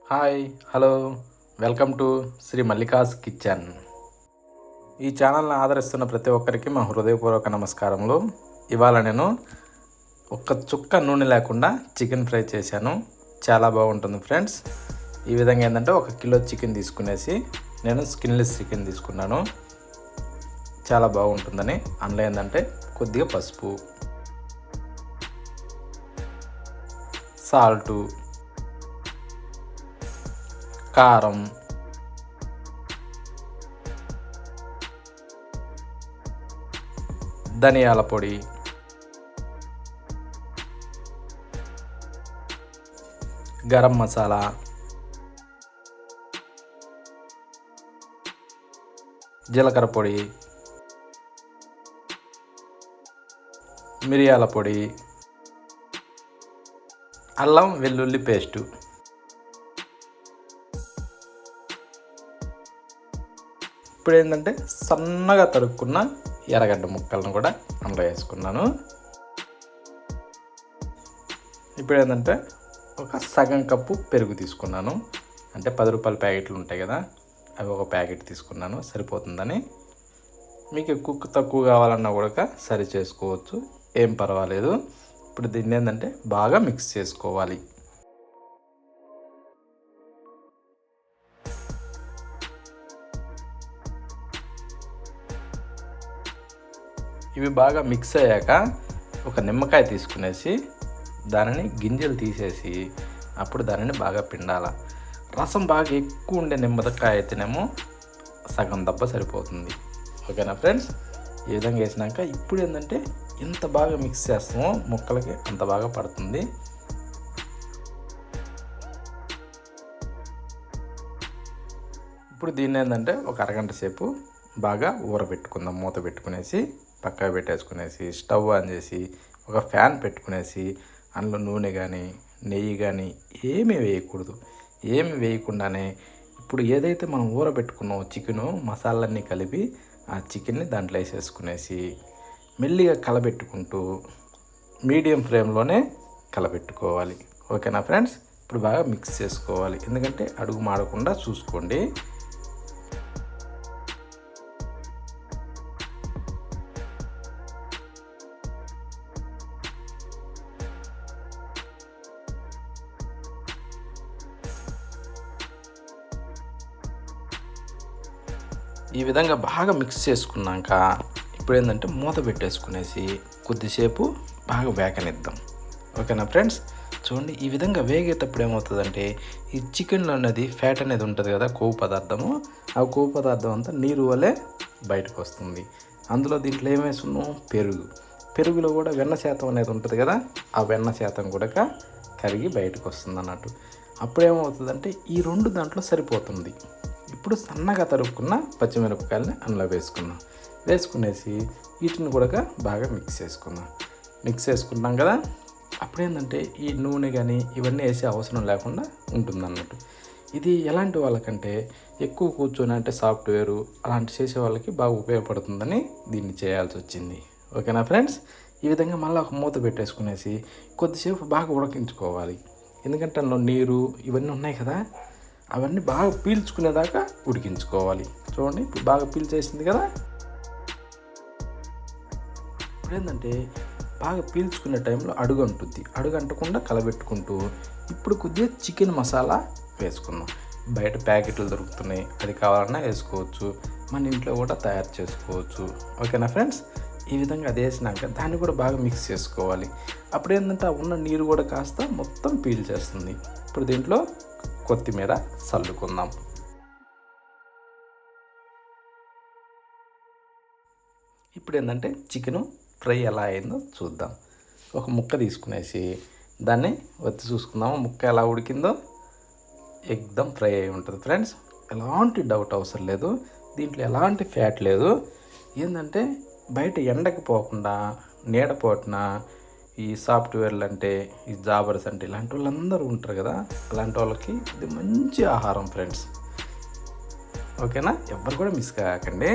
Hi, hello, welcome to Shri Mallika's kitchen. ఈ ఛానల్ని ఆదరిస్తున్న ప్రతి ఒక్కరికి మా హృదయపూర్వక నమస్కారములు. ఇవాళ నేను ఒక్క చుక్క నూనె లేకుండా చికెన్ ఫ్రై చేశాను. చాలా బాగుంటుంది ఫ్రెండ్స్. ఈ విధంగా ఏంటంటే 1 కిలో చికెన్ తీసుకునేసి నేను స్కిన్లెస్ చికెన్ తీసుకున్నాను. చాలా బాగుంటుందని అందులో ఏంటంటే కొద్దిగా పసుపు, సాల్టు, కారం, ధనియాల పొడి, గరం మసాలా, జీలకర్ర పొడి, మిరియాల పొడి, అల్లం వెల్లుల్లి పేస్టు, ఇప్పుడు ఏంటంటే సన్నగా తరుక్కున్న ఎర్రగడ్డ ముక్కలను కూడా అందులో వేసుకున్నాను. ఇప్పుడు ఏంటంటే ఒక సగం కప్పు పెరుగు తీసుకున్నాను. అంటే 10 రూపాయల ప్యాకెట్లు ఉంటాయి కదా, అవి ఒక ప్యాకెట్ తీసుకున్నాను, సరిపోతుందని. మీకు ఎక్కువ తక్కువ కావాలన్నా కూడా సరి చేసుకోవచ్చు, ఏం పర్వాలేదు. ఇప్పుడు దీన్ని ఏంటంటే బాగా మిక్స్ చేసుకోవాలి. ఇవి బాగా మిక్స్ అయ్యాక ఒక నిమ్మకాయ తీసుకునేసి దానిని గింజలు తీసేసి అప్పుడు దానిని బాగా పిండాల. రసం బాగా ఎక్కువ ఉండే నిమ్మకాయ అయితేనేమో సగం దెబ్బ సరిపోతుంది. ఓకేనా ఫ్రెండ్స్? ఈ విధంగా వేసినాక ఇప్పుడు ఏంటంటే ఎంత బాగా మిక్స్ చేస్తామో ముక్కలకి అంత బాగా పడుతుంది. ఇప్పుడు దీన్ని ఏంటంటే ఒక అరగంట సేపు బాగా ఊరబెట్టుకుందాం. మూత పెట్టుకునేసి పక్కన పెట్టేసుకునేసి స్టవ్ ఆన్ చేసి ఒక ఫ్యాన్ పెట్టుకునేసి అందులో నూనె కానీ నెయ్యి కానీ ఏమీ వేయకూడదు. ఏమి వేయకుండానే ఇప్పుడు ఏదైతే మనం ఊరబెట్టుకున్నామో చికెను మసాలాన్ని కలిపి ఆ చికెన్ని దాంట్లో వేసేసుకునేసి మెల్లిగా కలబెట్టుకుంటూ మీడియం ఫ్లేమ్లోనే కలబెట్టుకోవాలి. ఓకేనా ఫ్రెండ్స్? ఇప్పుడు బాగా మిక్స్ చేసుకోవాలి, ఎందుకంటే అడుగు మాడకుండా చూసుకోండి. ఈ విధంగా బాగా మిక్స్ చేసుకున్నాక ఇప్పుడు ఏంటంటే మూత పెట్టేసుకునేసి కొద్దిసేపు బాగా వేగనిద్దాం. ఓకేనా ఫ్రెండ్స్? చూడండి, ఈ విధంగా వేగేటప్పుడు ఏమవుతుందంటే ఈ చికెన్లో అనేది ఫ్యాట్ అనేది ఉంటుంది కదా, కొవ్వు పదార్థము. ఆ కొవ్వు పదార్థం అంతా నీరు వలె బయటకు వస్తుంది. అందులో దీంట్లో ఏం వేస్తున్నాం? పెరుగులో కూడా వెన్న శాతం అనేది ఉంటుంది కదా, ఆ వెన్న శాతం కూడా కరిగి బయటకు వస్తుంది అన్నట్టు. అప్పుడు ఏమవుతుందంటే ఈ 2 దాంట్లో సరిపోతుంది. ఇప్పుడు సన్నగా తరుక్కున్న పచ్చిమిరపకాయలని అందులో వేసుకునేసి వీటిని కూడా బాగా మిక్స్ చేసుకున్నాం కదా. అప్పుడు ఏంటంటే ఈ నూనె కానీ ఇవన్నీ వేసే అవసరం లేకుండా ఉంటుందన్నట్టు. ఇది ఎలాంటి వాళ్ళకంటే ఎక్కువ కూర్చొని అంటే సాఫ్ట్వేరు అలాంటి చేసే వాళ్ళకి బాగా ఉపయోగపడుతుందని దీన్ని చేయాల్సి వచ్చింది. ఓకేనా ఫ్రెండ్స్? ఈ విధంగా మళ్ళీ ఒక మూత పెట్టేసుకునేసి కొద్దిసేపు బాగా ఉడికించుకోవాలి. ఎందుకంటే అందులో నీరు ఇవన్నీ ఉన్నాయి కదా, అవన్నీ బాగా పీల్చుకునేదాకా ఉడికించుకోవాలి. చూడండి, ఇప్పుడు బాగా పీల్చేసింది కదా. ఇప్పుడు ఏంటంటే బాగా పీల్చుకునే టైంలో అడుగు అంటకుండా కలబెట్టుకుంటూ ఇప్పుడు కొద్దిగా చికెన్ మసాలా వేసుకుందాం. బయట ప్యాకెట్లు దొరుకుతున్నాయి, అది కావాలన్నా వేసుకోవచ్చు, మన ఇంట్లో కూడా తయారు చేసుకోవచ్చు. ఓకేనా ఫ్రెండ్స్? ఈ విధంగా అది వేసినాక దాన్ని కూడా బాగా మిక్స్ చేసుకోవాలి. అప్పుడు ఏంటంటే ఉన్న నీరు కూడా కాస్త మొత్తం పీల్చేస్తుంది. ఇప్పుడు దీంట్లో కొత్తిమీర చల్లుకుందాం. ఇప్పుడు ఏంటంటే చికెను ఫ్రై ఎలా అయిందో చూద్దాం. ఒక ముక్క తీసుకునేసి దాన్ని ఒత్తి చూసుకుందాము. ముక్క ఎలా ఉడికిందో ఎక్దమ్ ఫ్రై అయి ఉంటుంది ఫ్రెండ్స్. ఎలాంటి డౌట్ అవసరం లేదు, దీంట్లో ఎలాంటి ఫ్యాట్ లేదు. ఏంటంటే బయట ఎండకి పోకుండా నీడపోటున ఈ సాఫ్ట్వేర్లు అంటే ఈ జాబర్స్ అంటే ఇలాంటి వాళ్ళందరూ ఉంటారు కదా, అలాంటి వాళ్ళకి ఇది మంచి ఆహారం ఫ్రెండ్స్. ఓకేనా? ఎవ్వరు కూడా మిస్ కాకండి.